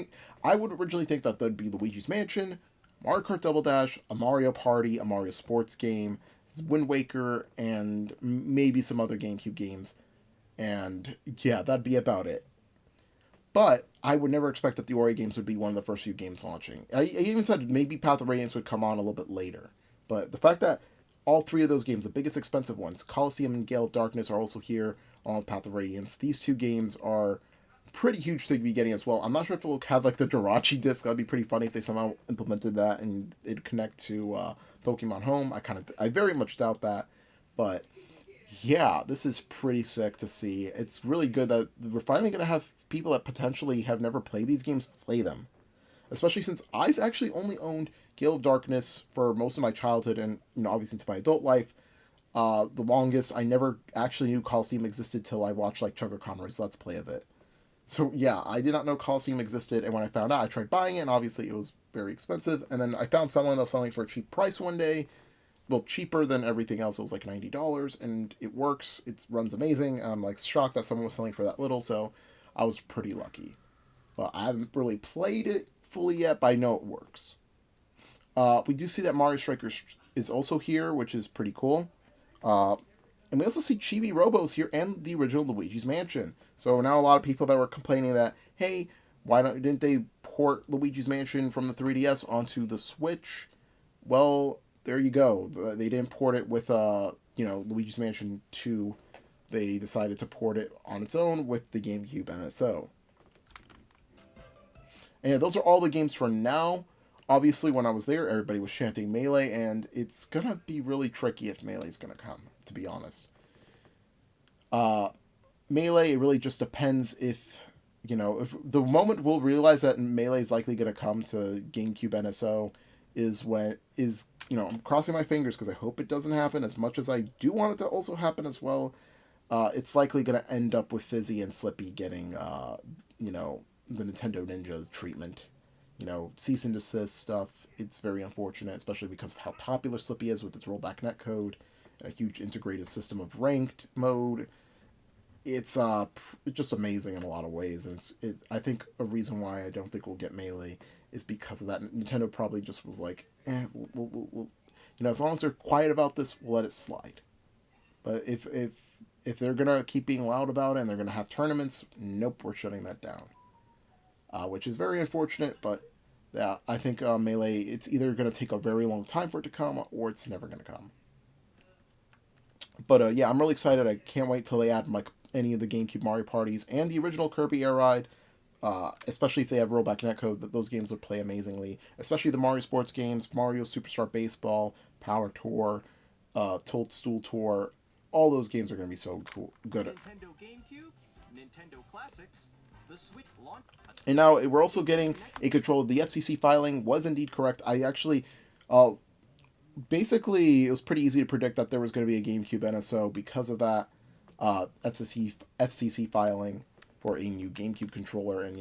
Speaker 1: I would originally think that there'd be Luigi's Mansion, Mario Kart Double Dash, a Mario Party, a Mario Sports game, Wind Waker, and maybe some other GameCube games. And yeah, that'd be about it. But I would never expect that the Ori games would be one of the first few games launching. I even said maybe Path of Radiance would come on a little bit later. But the fact that all three of those games, the biggest expensive ones, Colosseum and Gale of Darkness, are also here on Path of Radiance. These two games are pretty huge to be getting as well. I'm not sure if it will have like the Jirachi disc. That'd be pretty funny if they somehow implemented that and it'd connect to Pokemon Home. I very much doubt that. But yeah, this is pretty sick to see. It's really good that we're finally going to have people that potentially have never played these games play them. Especially since I've actually only owned Gale of Darkness for most of my childhood and, you know, obviously into my adult life. The longest, I never actually knew Colosseum existed till I watched, like, Chugga Conroy's Let's Play of it. So, yeah, I did not know Colosseum existed, and when I found out, I tried buying it, and obviously it was very expensive. And then I found someone that was selling it for a cheap price one day. Well, cheaper than everything else. It was like $90, and it works. It runs amazing. I'm, like, shocked that someone was selling for that little, so I was pretty lucky. But I haven't really played it fully yet, but I know it works. We do see that Mario Strikers is also here, which is pretty cool. And we also see Chibi Robo's here and the original Luigi's Mansion. So now a lot of people that were complaining that, hey, didn't they port Luigi's Mansion from the 3DS onto the Switch? Well, there you go. They didn't port it with Luigi's Mansion 2. They decided to port it on its own with the GameCube NSO. And those are all the games for now. Obviously, when I was there, everybody was chanting Melee, and it's going to be really tricky if Melee's going to come, to be honest. Melee, it really just depends if the moment we'll realize that Melee is likely going to come to GameCube NSO I'm crossing my fingers because I hope it doesn't happen as much as I do want it to also happen as well. It's likely going to end up with Fizzy and Slippy getting, the Nintendo Ninja treatment. Cease and desist stuff. It's very unfortunate, especially because of how popular Slippy is with its rollback netcode, and a huge integrated system of ranked mode. it's just amazing in a lot of ways, and I think a reason why I don't think we'll get Melee is because of that. Nintendo probably just was like, as long as they're quiet about this, we'll let it slide. But if they're gonna keep being loud about it and they're gonna have tournaments, nope, we're shutting that down. Which is very unfortunate, but yeah, I think Melee, it's either gonna take a very long time for it to come or it's never gonna come. But yeah, I'm really excited. I can't wait till they add like any of the GameCube Mario parties and the original Kirby Air Ride. Especially if they have rollback netcode, that those games would play amazingly. Especially the Mario Sports games, Mario Superstar Baseball, Power Tour, Toadstool Tour. All those games are going to be so cool, good.
Speaker 2: Nintendo GameCube, Nintendo Classics, the Switch launch.
Speaker 1: And now we're also getting a controller. The FCC filing was indeed correct. I actually, basically, it was pretty easy to predict that there was going to be a GameCube NSO because of that FCC filing for a new GameCube controller. And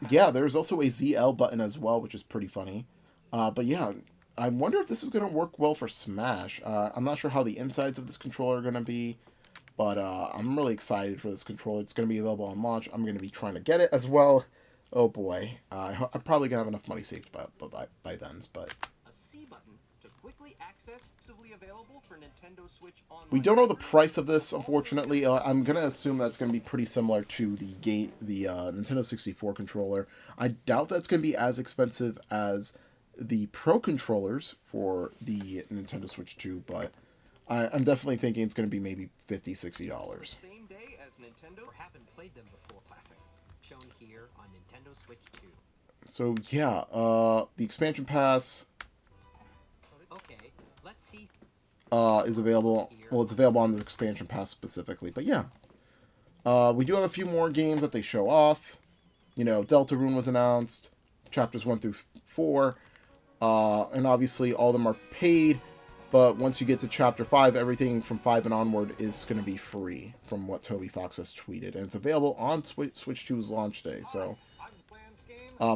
Speaker 1: yeah, there's also a ZL button as well, which is pretty funny. But yeah, I wonder if this is going to work well for Smash. I'm not sure how the insides of this controller are going to be, but I'm really excited for this controller. It's going to be available on launch. I'm going to be trying to get it as well. Oh boy, I'm probably going to have enough money saved by then, but...
Speaker 2: A C button to quickly access, exclusively available for Nintendo Switch Online.
Speaker 1: We don't know the price of this, unfortunately. I'm going to assume that's going to be pretty similar to the Nintendo 64 controller. I doubt that's going to be as expensive as the Pro controllers for the Nintendo Switch 2, but I'm definitely thinking it's going to be maybe $50, $60.
Speaker 2: Same day as Nintendo.
Speaker 4: Or haven't played them before. Classics shown here on Nintendo Switch 2.
Speaker 1: So yeah, the expansion pass
Speaker 4: Okay, let's see.
Speaker 1: is available. Well, it's available on the expansion pass specifically, but yeah. We do have a few more games that they show off. Deltarune was announced, chapters 1 through 4, and obviously all of them are paid. But once you get to Chapter 5, everything from 5 and onward is going to be free, from what Toby Fox has tweeted. And it's available on Switch 2's launch day. So,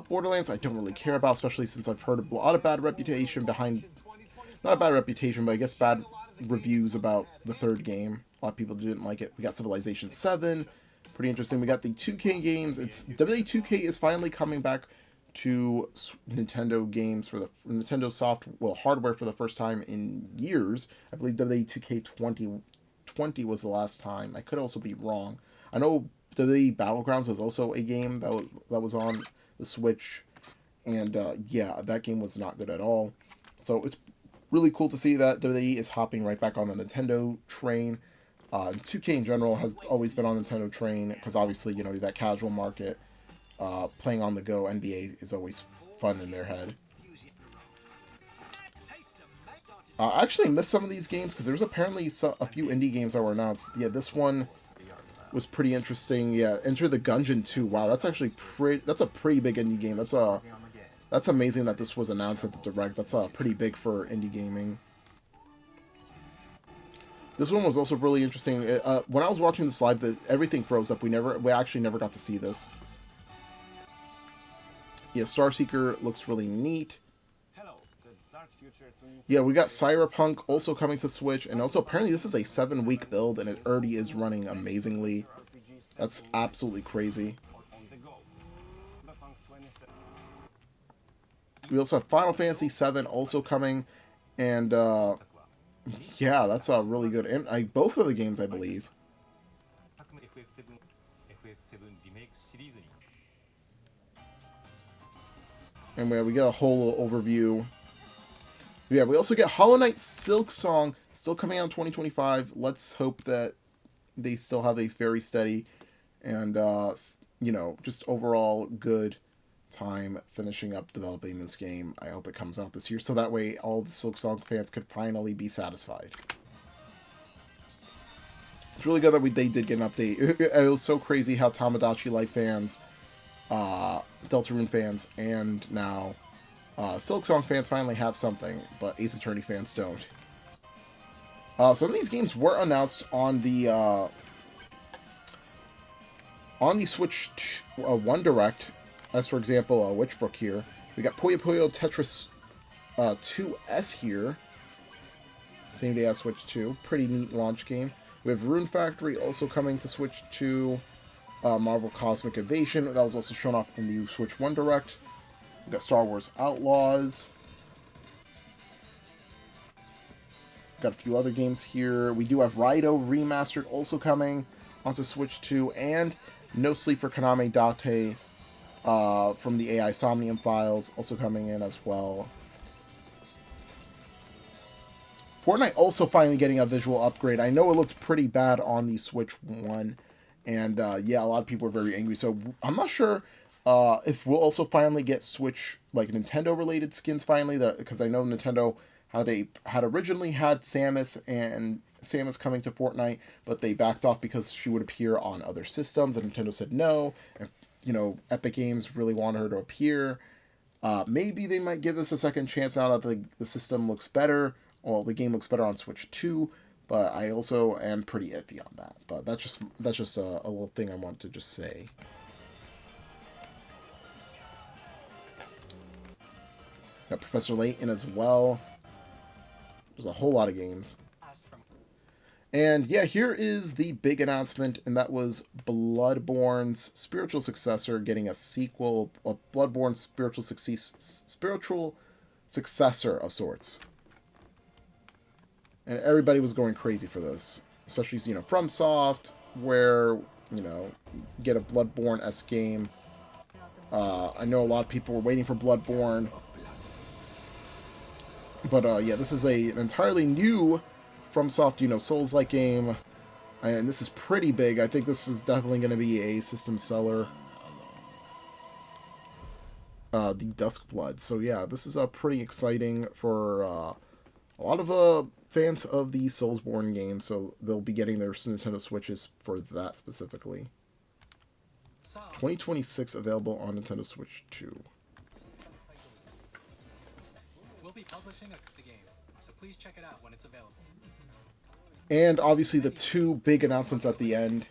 Speaker 1: Borderlands I don't really care about, especially since I've heard a lot of bad reputation behind... Not a bad reputation, but I guess bad reviews about the third game. A lot of people didn't like it. We got Civilization 7. Pretty interesting. We got the 2K games. WWE 2K is finally coming back to Nintendo games for the Nintendo hardware for the first time in years. I believe WWE 2K20 was the last time. I could also be wrong. I know WWE Battlegrounds was also a game that was on the Switch, and yeah, that game was not good at all. So it's really cool to see that WWE is hopping right back on the Nintendo train. 2K in general has always been on the Nintendo train because obviously that casual market. Playing on the go NBA is always fun in their head. I actually missed some of these games because there's apparently a few indie games that were announced. Yeah, this one was pretty interesting. Yeah, Enter the Gungeon 2. Wow, that's actually that's a pretty big indie game. That's amazing that this was announced at the Direct. That's pretty big for indie gaming. This one was also really interesting. When I was watching this live, everything froze up. We actually never got to see this. Yeah, Starseeker looks really neat. Yeah, we got Cyberpunk also coming to Switch, and also apparently this is a 7-week build, and it already is running amazingly. That's absolutely crazy. We also have Final Fantasy VII also coming, and yeah, that's really good. And both of the games, I believe. And we get a whole overview. Yeah, we also get Hollow Knight Silksong still coming out in 2025. Let's hope that they still have a very steady and, just overall good time finishing up developing this game. I hope it comes out this year, so that way all the Silksong fans could finally be satisfied. It's really good that they did get an update. It was so crazy how Tamagotchi Life fans, Deltarune fans, and now Silksong fans finally have something, but Ace Attorney fans don't. Some of these games were announced on the Switch 1 Direct, as for example, Witchbrook here. We got Puyo Puyo Tetris 2S here. Same day as Switch 2. Pretty neat launch game. We have Rune Factory also coming to Switch 2. Marvel Cosmic Invasion, that was also shown off in the Switch 1 Direct. We got Star Wars Outlaws. Got a few other games here. We do have Raiden Remastered also coming onto Switch 2, and No Sleep for Konami Date from the AI Somnium files also coming in as well. Fortnite also finally getting a visual upgrade. I know it looked pretty bad on the Switch 1, and yeah, a lot of people were very angry. So I'm not sure if we'll also finally get Switch, like Nintendo-related skins finally, because I know Nintendo had originally had Samus, and Samus coming to Fortnite, but they backed off because she would appear on other systems, and Nintendo said no. And, you know, Epic Games really wanted her to appear. Maybe they might give this a second chance now that the system looks better. Well, the game looks better on Switch 2, but I also am pretty iffy on that. But that's just a little thing I want to just say. Got Professor Layton as well. There's a whole lot of games. And yeah, here is the big announcement, and that was Bloodborne's spiritual successor getting a sequel, a Bloodborne spiritual successor of sorts. And everybody was going crazy for this, especially, you know, FromSoft, where, you know, get a Bloodborne-esque game. I know a lot of people were waiting for Bloodborne. But yeah, this is an entirely new FromSoft, you know, Souls-like game, and this is pretty big. I think this is definitely going to be a system seller. The Duskblood. So yeah, this is pretty exciting for a lot of fans of the Soulsborne games. So they'll be getting their Nintendo Switches for that specifically. 2026 available on Nintendo Switch 2.
Speaker 5: We'll be publishing the game, so please check it out when it's available.
Speaker 1: And obviously the two big announcements at the end.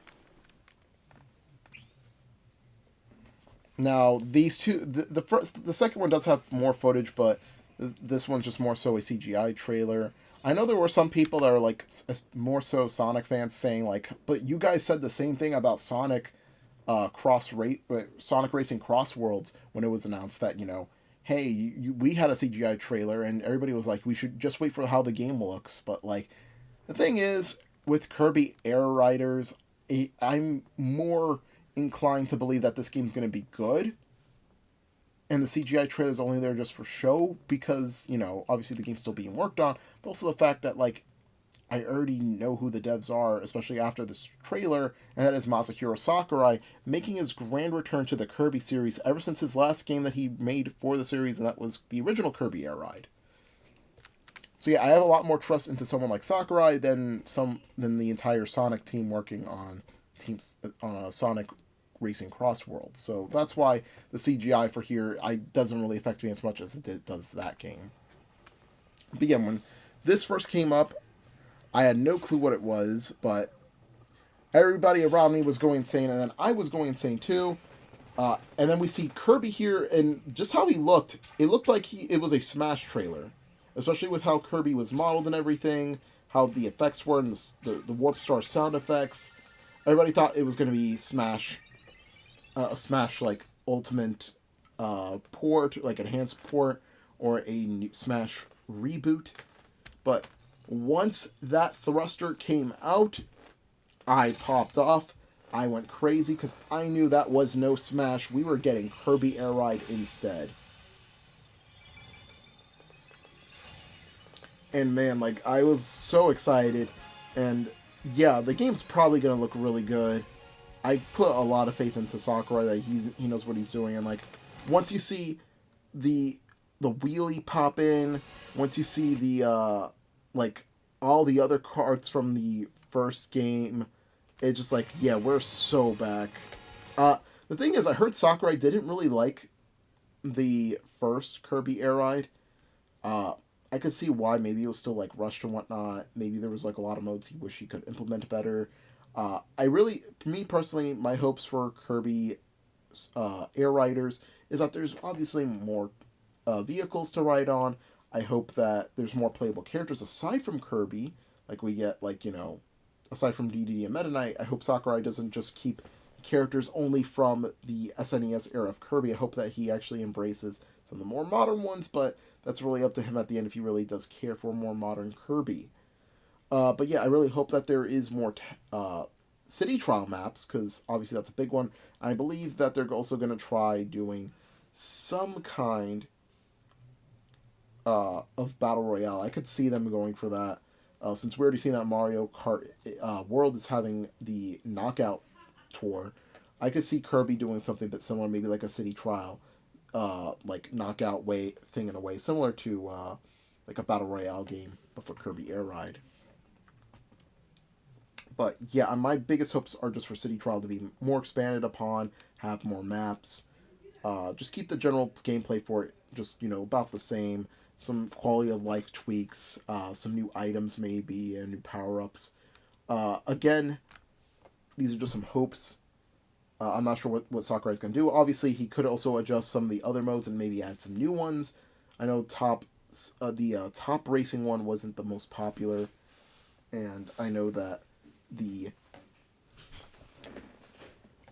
Speaker 1: Now, these two, the second one does have more footage, but this one's just more so a CGI trailer. I know there were some people that are like more so Sonic fans saying like, but you guys said the same thing about Sonic Sonic Racing Cross Worlds when it was announced that, you know, hey, we had a CGI trailer, and everybody was like, we should just wait for how the game looks. But, like, the thing is, with Kirby Air Riders, I'm more inclined to believe that this game's going to be good. And the CGI trailer is only there just for show, because, you know, obviously the game's still being worked on. But also the fact that, like, I already know who the devs are, especially after this trailer, and that is Masahiro Sakurai, making his grand return to the Kirby series ever since his last game that he made for the series, and that was the original Kirby Air Ride. So yeah, I have a lot more trust into someone like Sakurai than the entire Sonic team working on Sonic Racing Cross Worlds. So that's why the CGI for here doesn't really affect me as much as it does that game. But yeah, when this first came up, I had no clue what it was, but everybody around me was going insane, and then I was going insane too. And then we see Kirby here, and just how he looked, it looked like it was a Smash trailer. Especially with how Kirby was modeled and everything, how the effects were, and the Warp Star sound effects. Everybody thought it was going to be Smash, a Smash, like, Ultimate port, like enhanced port, or a new Smash reboot. But once that thruster came out, I popped off. I went crazy because I knew that was no Smash. We were getting Kirby Air Ride instead. And man, like, I was so excited. And yeah, the game's probably going to look really good. I put a lot of faith into Sakurai that he knows what he's doing. And like, once you see the wheelie pop in, once you see the like all the other cards from the first game, it's just like, yeah, we're so back. The thing is, I heard Sakurai didn't really like the first Kirby Air Ride. I could see why. Maybe it was still like rushed and whatnot. Maybe there was like a lot of modes he wished he could implement better. Me personally, my hopes for Kirby Air Riders is that there's obviously more vehicles to ride on. I hope that there's more playable characters aside from Kirby. Like we get, like, you know, aside from DDD and Meta Knight, I hope Sakurai doesn't just keep characters only from the SNES era of Kirby. I hope that he actually embraces some of the more modern ones, but that's really up to him at the end if he really does care for more modern Kirby. But yeah, I really hope that there is more city trial maps, because obviously that's a big one. I believe that they're also going to try doing some kind of Battle Royale. I could see them going for that. Since we already seen that Mario Kart World is having the Knockout Tour, I could see Kirby doing something a bit similar, maybe like a city trial, like knockout way thing in a way similar to like a Battle Royale game, but for Kirby Air Ride. But yeah, my biggest hopes are just for City Trial to be more expanded upon, have more maps, just keep the general gameplay for it just, about the same. Some quality of life tweaks, some new items maybe, and new power-ups. Again, these are just some hopes. I'm not sure what Sakurai's going to do. Obviously, he could also adjust some of the other modes and maybe add some new ones. I know the top racing one wasn't the most popular, and I know that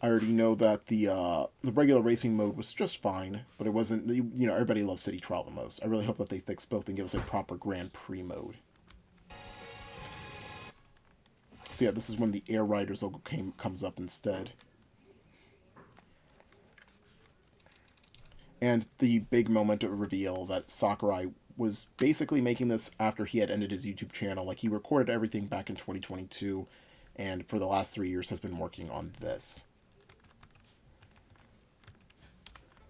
Speaker 1: I already know that the regular racing mode was just fine, but it wasn't. Everybody loves City Trial the most. I really hope that they fix both and give us a proper Grand Prix mode. So yeah, this is when the Air Riders logo comes up instead. And the big moment to reveal that Sakurai was basically making this after he had ended his YouTube channel. Like, he recorded everything back in 2022, and for the last 3 years has been working on this.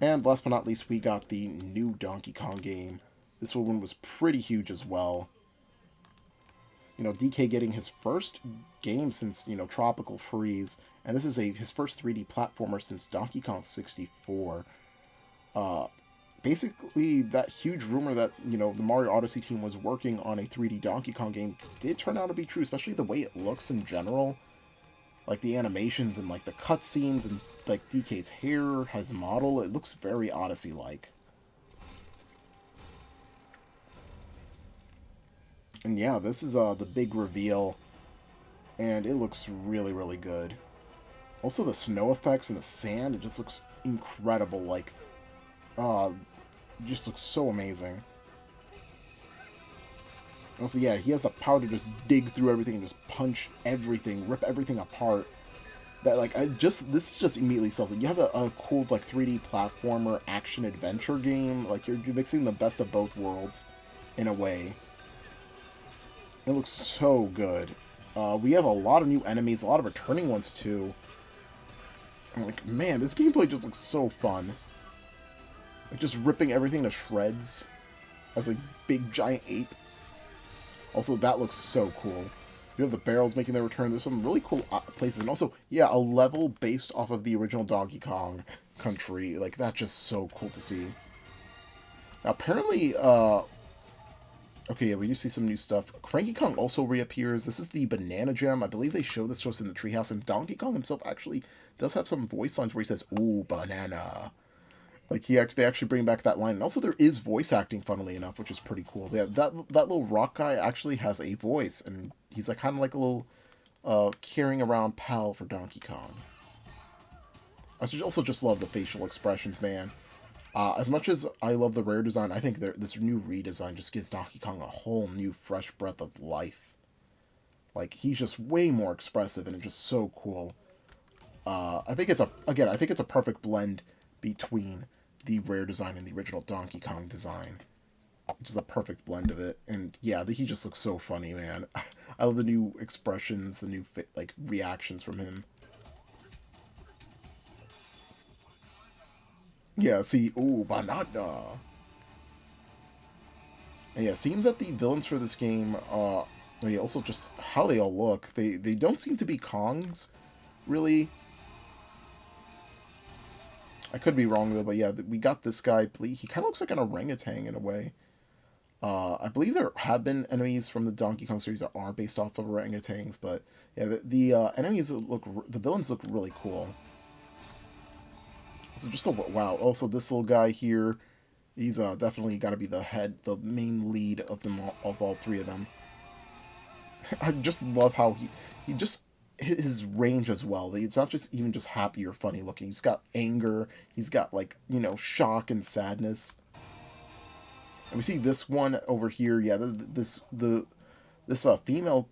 Speaker 1: And last but not least, we got the new Donkey Kong game. This one was pretty huge as well. DK getting his first game since, Tropical Freeze, and this is his first 3D platformer since Donkey Kong 64. Basically, that huge rumor that, the Mario Odyssey team was working on a 3D Donkey Kong game did turn out to be true, especially the way it looks in general. Like, the animations and, like, the cutscenes and, like, DK's hair, his model, it looks very Odyssey-like. And yeah, this is the big reveal, and it looks really, really good. Also, the snow effects and the sand, it just looks incredible, like, it just looks so amazing. Also, yeah, he has the power to just dig through everything and just punch everything, rip everything apart. That, like, this just immediately sells it. You have a cool, like, 3D platformer action-adventure game. Like, you're mixing the best of both worlds, in a way. It looks so good. We have a lot of new enemies, a lot of returning ones, too. I'm like, man, this gameplay just looks so fun. Like, just ripping everything to shreds as a big giant ape. Also, that looks so cool. You have the barrels making their return. There's some really cool places. And also, yeah, a level based off of the original Donkey Kong country. Like, that's just so cool to see. Now, apparently, okay, yeah, we do see some new stuff. Cranky Kong also reappears. This is the Banana Gem. I believe they showed this to us in the treehouse. And Donkey Kong himself actually does have some voice lines where he says, "Ooh, banana." Like, they actually bring back that line. And also, there is voice acting, funnily enough, which is pretty cool. Yeah, that little rock guy actually has a voice, and he's like kind of like a little carrying around pal for Donkey Kong. I also just love the facial expressions, man. As much as I love the rare design, I think this new redesign just gives Donkey Kong a whole new, fresh breath of life. Like, he's just way more expressive, and it's just so cool. I think it's a perfect blend between the rare design and the original Donkey Kong design. Just a perfect blend of it. And yeah, he just looks so funny, man. I love the new expressions, the new reactions from him. Yeah, see, ooh, banana. And yeah, it seems that the villains for this game, yeah, also just how they all look. They don't seem to be Kongs, really. I could be wrong, though, but yeah, we got this guy. He kind of looks like an orangutan in a way. I believe there have been enemies from the Donkey Kong series that are based off of orangutans, but yeah, the villains look really cool. So just wow. Also, this little guy here, he's definitely got to be the main lead of all three of them. I just love how he just his range as well. It's not just even just happy or funny looking. He's got anger. He's got like shock and sadness. And we see this one over here. Yeah, this female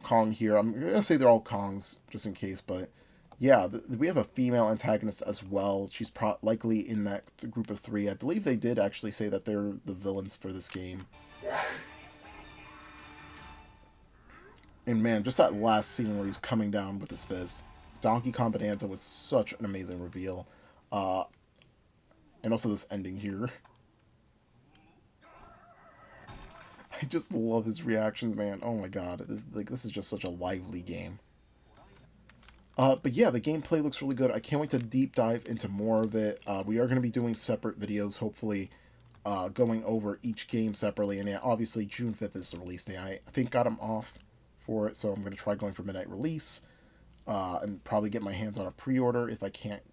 Speaker 1: Kong here. I'm gonna say they're all Kongs just in case, but yeah, we have a female antagonist as well. She's likely in that group of three. I believe they did actually say that they're the villains for this game. And man, just that last scene where he's coming down with his fist. Donkey Kong Bonanza was such an amazing reveal. And also this ending here. I just love his reactions, man. Oh my god. This is just such a lively game. But yeah, the gameplay looks really good. I can't wait to deep dive into more of it. We are going to be doing separate videos, hopefully, going over each game separately. And yeah, obviously, June 5th is the release day. I think got them off for it, so I'm going to try going for midnight release. And probably get my hands on a pre-order if I can't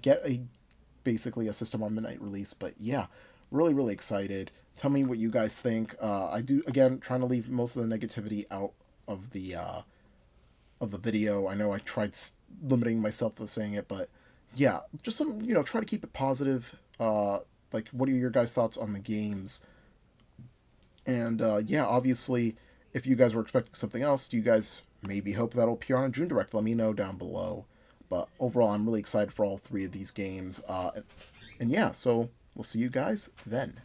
Speaker 1: get basically a system on midnight release. But yeah, really, really excited. Tell me what you guys think. I do, again, trying to leave most of the negativity out of the video. I know I tried limiting myself to saying it, but yeah, just some, try to keep it positive. Like, what are your guys' thoughts on the games? And yeah, obviously, if you guys were expecting something else, do you guys maybe hope that'll appear on a June Direct? Let me know down below. But overall, I'm really excited for all three of these games. And yeah, so we'll see you guys then.